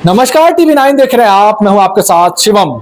नमस्कार, TV9 देख रहे हैं आप। मैं हूं आपके साथ शिवम।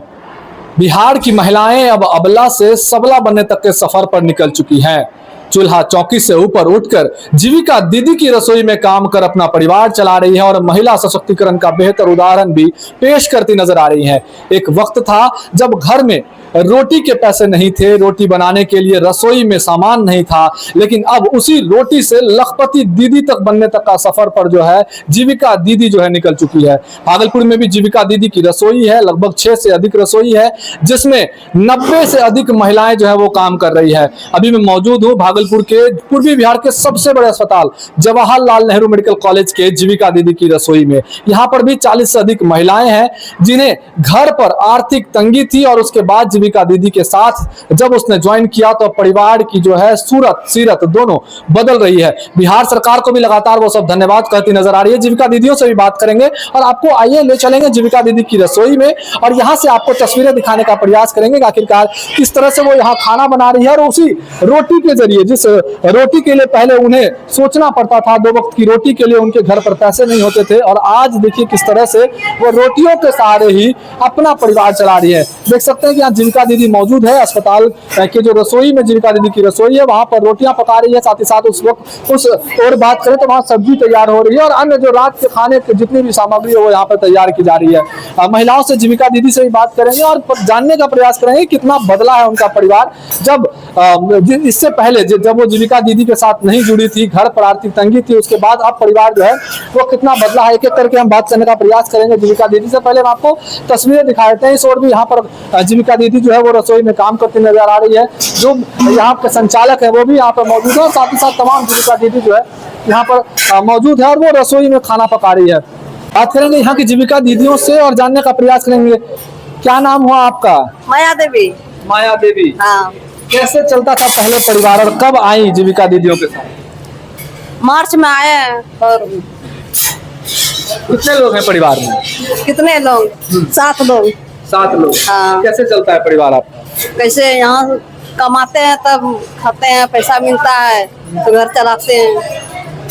बिहार की महिलाएं अब अबला से सबला बनने तक के सफर पर निकल चुकी हैं। चूल्हा चौकी से ऊपर उठकर जीविका दीदी की रसोई में काम कर अपना परिवार चला रही है और महिला सशक्तिकरण का बेहतर उदाहरण भी पेश करती नजर आ रही है। एक वक्त था जब घर में रोटी के पैसे नहीं थे, रोटी बनाने के लिए रसोई में सामान नहीं था, लेकिन अब उसी रोटी से लखपति दीदी तक बनने तक का सफर पर जो है जीविका दीदी जो है निकल चुकी है। भागलपुर में भी जीविका दीदी की रसोई है, लगभग 6 से अधिक रसोई है, जिसमें 90 से अधिक महिलाएं जो है वो काम कर रही है। अभी मैं मौजूद हूँ भागलपुर के पूर्वी बिहार के सबसे बड़े अस्पताल जवाहरलाल नेहरू मेडिकल कॉलेज के जीविका दीदी की रसोई में। यहाँ पर भी 40 से अधिक महिलाएं हैं जिन्हें घर पर आर्थिक तंगी थी और उसके बाद जीविका दीदी के साथ जब उसने ज्वाइन किया तो परिवार की जो है सूरत सीरत दोनों बदल रही है। बिहार सरकार को भी लगातार वो सब धन्यवाद कहती नजर आ रही है। जीविका दीदियों से भी बात करेंगे और आपको आइए ले चलेंगे जीविका दीदी की रसोई में और यहाँ से आपको तस्वीरें दिखाने का प्रयास करेंगे कि आखिरकार किस तरह से वो यहाँ खाना बना रही है और उसी रोटी के जरिए, जिस रोटी के लिए पहले उन्हें सोचना पड़ता था, 2 वक्त की रोटी के लिए उनके घर पर पैसे नहीं होते थे, और आज देखिए किस तरह से वो रोटियों के सहारे ही अपना परिवार चला रही है। देख सकते हैं कि यहाँ जीविका दीदी मौजूद है। अस्पताल के जो रसोई में जीविका दीदी की रसोई है वहां पर रोटियां पका रही है, साथ ही साथ उस वक्त उस और बात करें तो वहां सब्जी तैयार हो रही है और अन्य जो रात के खाने की जितनी भी सामग्री है वो यहाँ पर तैयार की जा रही है। महिलाओं से जीविका दीदी से भी बात करेंगे और जानने का प्रयास करेंगे कितना बदला है उनका परिवार। जब इससे पहले जब वो जीविका दीदी के साथ नहीं जुड़ी थी, घर पर आर्थिक तंगी थी, उसके बाद अब परिवार जो है वो कितना बदला है, एक एक करके हम बात करने का प्रयास करेंगे जीविका दीदी से। पहले हम आपको तस्वीरें दिखा देते हैं। इस और भी यहाँ पर जीविका दीदी जो है वो रसोई में काम करती नजर आ रही है। जो यहाँ के संचालक है वो भी यहाँ पर मौजूद है और साथ ही साथ तमाम जीविका दीदी जो है यहाँ पर मौजूद है और वो रसोई में खाना पका रही है। बात करेंगे यहाँ की जीविका दीदियों से और जानने का प्रयास करेंगे। क्या नाम हुआ आपका? माया देवी। माया देवी। हाँ। कैसे चलता था पहले परिवार और कब आई जीविका दीदियों के साथ? मार्च में आए हैं। और कितने लोग हैं परिवार में? कितने लोग? 7 लोग। 7 लोग। हाँ। कैसे चलता है परिवार आपका? कैसे यहाँ कमाते हैं तब खाते हैं, पैसा मिलता है तो घर चलाते हैं।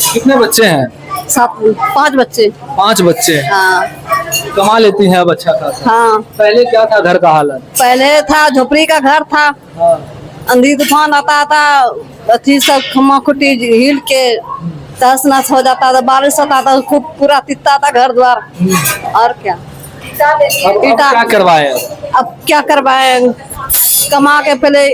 कितने बच्चे हैं? 5 बच्चे। 5 बच्चे। हाँ। कमा लेती हैं अब अच्छा खासा। हाँ। पहले क्या था घर का हालत? पहले था झोपड़ी का घर था। हाँ। आंधी तूफान आता था, अथी सब खम्मा खुटी हिल के तहस नहस हो जाता था, बारिश होता था खूब पूरा तिता था घर द्वार। और क्या अब क्या करवाए? अब क्या करवाए? कमा के पहले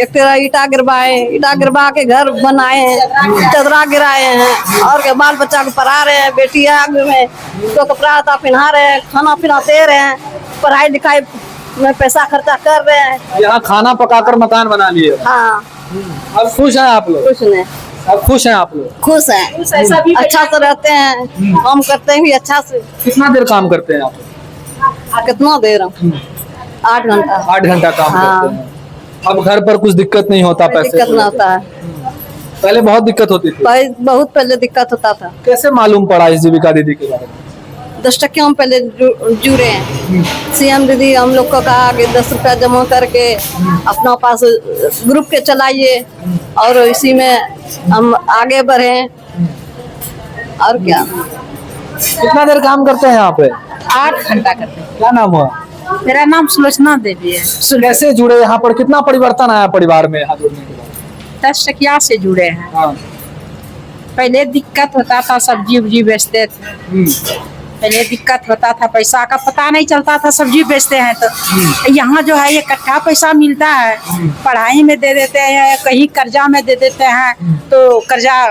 एक तरह ईटा गिरवा के घर बनाए हैं, चदरा गिराए हैं और के बाल बच्चा को पढ़ा रहे हैं। बेटी आगे में तो कपड़ा आता पहना रहे हैं, खाना पीना दे रहे हैं, पढ़ाई लिखाई में पैसा खर्चा कर रहे हैं। यहाँ खाना पकाकर मकान बना लिए। हाँ। अब खुश हैं आप लोग? कुछ नहीं। अब खुश हैं आप लोग? खुश हैं, अच्छा से रहते हैं, काम करते हैं भी अच्छा से। कितना देर काम करते हैं आप? कितना देर? 8 घंटा। 8 घंटा काम हाँ। करते हैं। अब घर पर कुछ दिक्कत नहीं होता? पैसे दिक्कत ना होता है। पहले बहुत दिक्कत होती थी। बहुत पहले दिक्कत होता था। कैसे मालूम पड़ा इस जीविका दीदी के बारे में? 10 टक्के हम पहले जुड़े हैं। सीएम दीदी हम लोग को कहा कि 10 रुपया जमा करके अपना पास ग्रुप के चलाइए और इसी में हम आगे बढ़े। और क्या? कितना देर काम करते हैं यहाँ पे? 8 घंटा करते हैं। क्या नाम हुआ? मेरा नाम सुलोचना देवी है। कैसे जुड़े यहाँ पर? कितना परिवर्तन आया परिवार में यहाँ जुड़ने के बाद? 10 टकिया से जुड़े हैं। हाँ। पहले दिक्कत होता था, सब्जी उब्जी बेचते थे। पहले दिक्कत होता था, पैसा का पता नहीं चलता था, सब्जी बेचते हैं तो यहाँ जो है इकट्ठा पैसा मिलता है, पढ़ाई में दे देते हैं, कहीं कर्जा में दे देते हैं तो कर्जा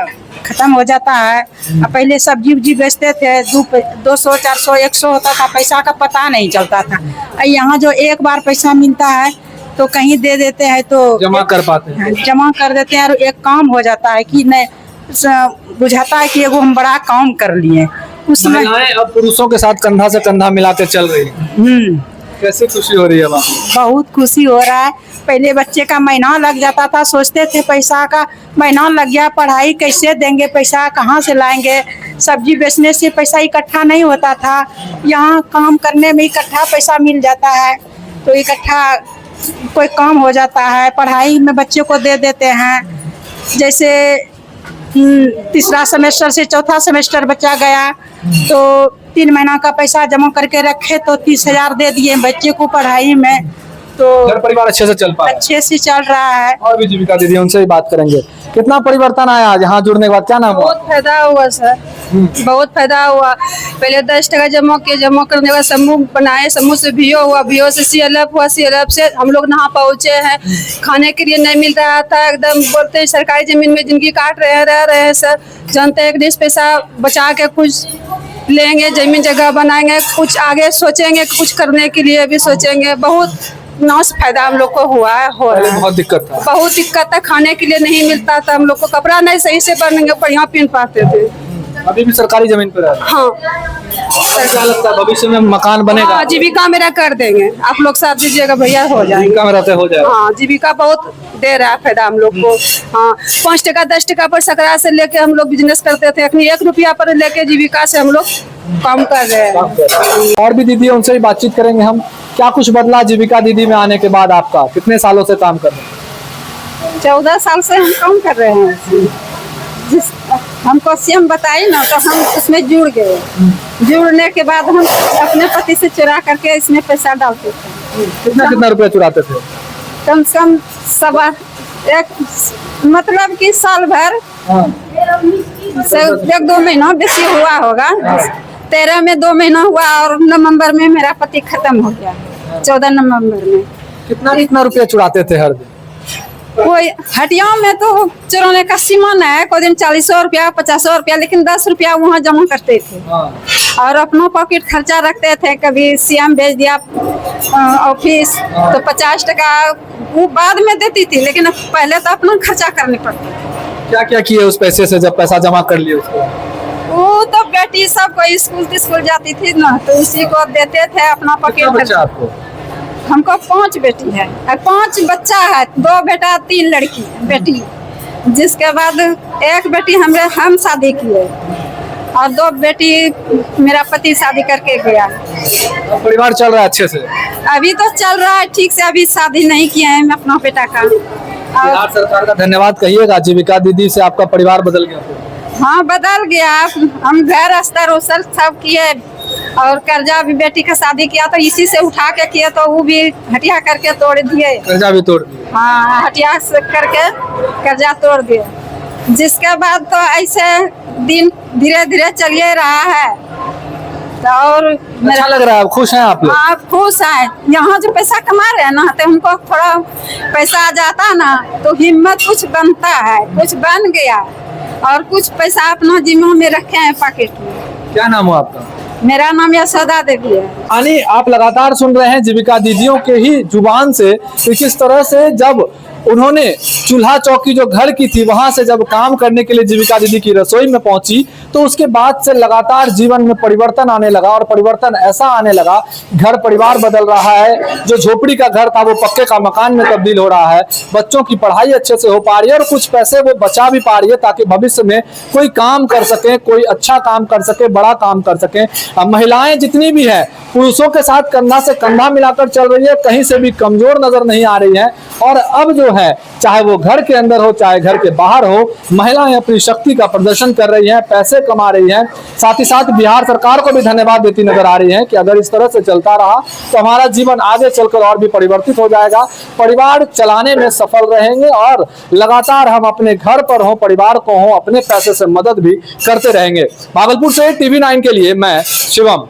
खत्म हो जाता है। अब पहले सब्जी उब्जी बेचते थे, 200 400 100 होता था, पैसा का पता नहीं चलता था। यहाँ जो एक बार पैसा मिलता है तो कहीं दे देते हैं तो जमा कर पाते हैं। जमा कर देते हैं और एक काम हो जाता है कि नहीं, बुझाता है कि एगो हम बड़ा काम कर लिए। उसमें अब पुरुषों के साथ कंधा से कंधा मिला के चल रही है। कैसे खुशी हो रही है? बहुत खुशी हो रहा है। पहले बच्चे का महीना लग जाता था, सोचते थे पैसा का महीना लग गया, पढ़ाई कैसे देंगे, पैसा कहाँ से लाएंगे, सब्जी बेचने से पैसा इकट्ठा नहीं होता था। यहाँ काम करने में इकट्ठा पैसा मिल जाता है तो इकट्ठा कोई काम हो जाता है, पढ़ाई में बच्चे को दे देते हैं। जैसे तीसरा सेमेस्टर से चौथा सेमेस्टर बच्चा गया तो 3 महीना का पैसा जमा करके रखे तो 30,000 दे दिए बच्चे को पढ़ाई में, तो घर परिवार अच्छे से चल पा रहा है। अच्छे से चल रहा है। और भी जीविका दीदी, उनसे ही बात करेंगे। कितना परिवर्तन आया आज यहाँ जुड़ने के बाद, क्या नाम हुआ? बहुत फायदा हुआ सर, बहुत फायदा हुआ। पहले 10 टका जमा किए, जमा करने के बाद समूह बनाए, समूह से बीओ हुआ, बीओ से CLF हुआ, CLF से हम लोग यहाँ पहुँचे हैं। खाने के लिए नहीं मिल रहा था, एकदम बोलते हैं सरकारी जमीन में जिंदगी काट रहे हैं, रह रहे हैं सर। जानते हैं कि पैसा बचा के कुछ लेंगे, जमीन जगह बनाएंगे, कुछ आगे सोचेंगे, कुछ करने के लिए भी सोचेंगे। बहुत नॉस फायदा हम लोग को हुआ है, हो रहा है। बहुत दिक्कत था, बहुत दिक्कत था, खाने के लिए नहीं मिलता था, हम लोग को कपड़ा नहीं सही से बनेंगे बढ़िया पहन पाते थे। अभी भी सरकारी जमीन पर है। हाँ, क्या लगता है भविष्य में मकान बनेगा? हाँ, जीविका मेरा कर देंगे, आप लोग साथ दीजिएगा भैया, हो जाएगा। जीविका में रहते हो जाएगा। हाँ, जीविका बहुत दे रहा है फायदा हम लोग को। हाँ, 5 टका 10 टका पर सकरा से लेके हम लोग बिजनेस करते थे, अपनी 1 रुपया पर लेके जीविका से हम लोग काम कर रहे हैं। और भी दीदी, उनसे ही बातचीत करेंगे हम। क्या कुछ बदला जीविका दीदी में आने के बाद आपका? कितने सालों से काम कर रहे हैं? 14 साल से हम काम कर रहे हैं। जिस हमको सीएम बताई ना, तो हम उसमें जुड़ गए। जुड़ने के बाद हम अपने पति से चुरा करके इसमें पैसा डालते थे। कितना रुपया चुराते थे? कम से कम मतलब कि साल भर से 1-2 महीना बेसी हुआ होगा। 13 में 2 महीना हुआ और नवंबर में मेरा पति खत्म हो गया, 14 नवंबर में। कितना रुपया चुराते थे हर दिन? कोई हटिया में तो चुराने का सीमा नहीं है, कोई दिन 40 रुपया 50 रुपया, लेकिन 10 रुपया वहाँ जमा करते थे। और अपना पॉकेट खर्चा रखते थे। कभी सीएम भेज दिया ऑफिस तो 50 टका वो बाद में देती थी, लेकिन पहले तो अपना खर्चा करनी पड़ती थी। क्या क्या किए उस पैसे से जब पैसा जमा कर लिए उसको? वो तो बेटी सब कोई स्कूल जाती थी ना, तो उसी को देते थे अपना पॉकेट खर्चा। आपको? हमको 5 बेटी है और 5 बच्चा है, 2 बेटा 3 लड़की बेटी। जिसके बाद एक बेटी हम शादी किए और 2 बेटी मेरा पति शादी करके गया। परिवार चल रहा है अच्छे से? अभी तो चल रहा है ठीक से, अभी शादी नहीं किए हैं अपना बेटा का। बिहार सरकार का धन्यवाद कहिएगा, जीविका दीदी से आपका परिवार बदल गया। हाँ, बदल गया। हम घर अस्तर उस्तर सब किए और कर्जा भी बेटी का शादी किया तो इसी से उठा के किए, तो वो भी हटिया करके तोड़ दिए। कर्जा भी तोड़ दिया? हाँ, हटिया से करके कर्जा तोड़ दिए। जिसके बाद तो ऐसे दिन धीरे धीरे चलिए रहा है। तो और अच्छा लग रहा है, खुश हैं आप लोग? आप खुश हैं। यहाँ जो पैसा कमा रहे हैं ना, तो हमको थोड़ा पैसा आ जाता ना तो हिम्मत कुछ बनता है, कुछ बन गया और कुछ पैसा अपना जिम्मा में रखे हैं पॉकेट में। क्या नाम हुआ आपका? मेरा नाम यशोदा देवी है। यानी आप लगातार सुन रहे हैं जीविका दीदियों के ही जुबान से कि किस तरह से जब उन्होंने चूल्हा चौकी जो घर की थी वहां से जब काम करने के लिए जीविका दीदी की रसोई में पहुंची, तो उसके बाद से लगातार जीवन में परिवर्तन आने लगा। और परिवर्तन ऐसा आने लगा, घर परिवार बदल रहा है। जो झोपड़ी का घर था वो पक्के का मकान में तब्दील हो रहा है। बच्चों की पढ़ाई अच्छे से हो पा रही है और कुछ पैसे वो बचा भी पा रही है ताकि भविष्य में कोई काम कर सके, कोई अच्छा काम कर सके, बड़ा काम कर सके। महिलाएं जितनी भी है पुरुषों के साथ कंधा से कंधा मिलाकर चल रही है, कहीं से भी कमजोर नजर नहीं आ रही है। और अब जो है, चाहे वो घर के अंदर हो चाहे घर के बाहर हो, महिलाएं अपनी शक्ति का प्रदर्शन कर रही हैं, पैसे कमा रही हैं। साथ ही साथ बिहार सरकार को भी धन्यवाद देती नजर आ रही है कि अगर इस तरह से चलता रहा तो हमारा जीवन आगे चलकर और भी परिवर्तित हो जाएगा। परिवार चलाने में सफल रहेंगे और लगातार हम अपने घर पर हो, परिवार को हो, अपने पैसे से मदद भी करते रहेंगे। भागलपुर से TV9 के लिए मैं शिवम।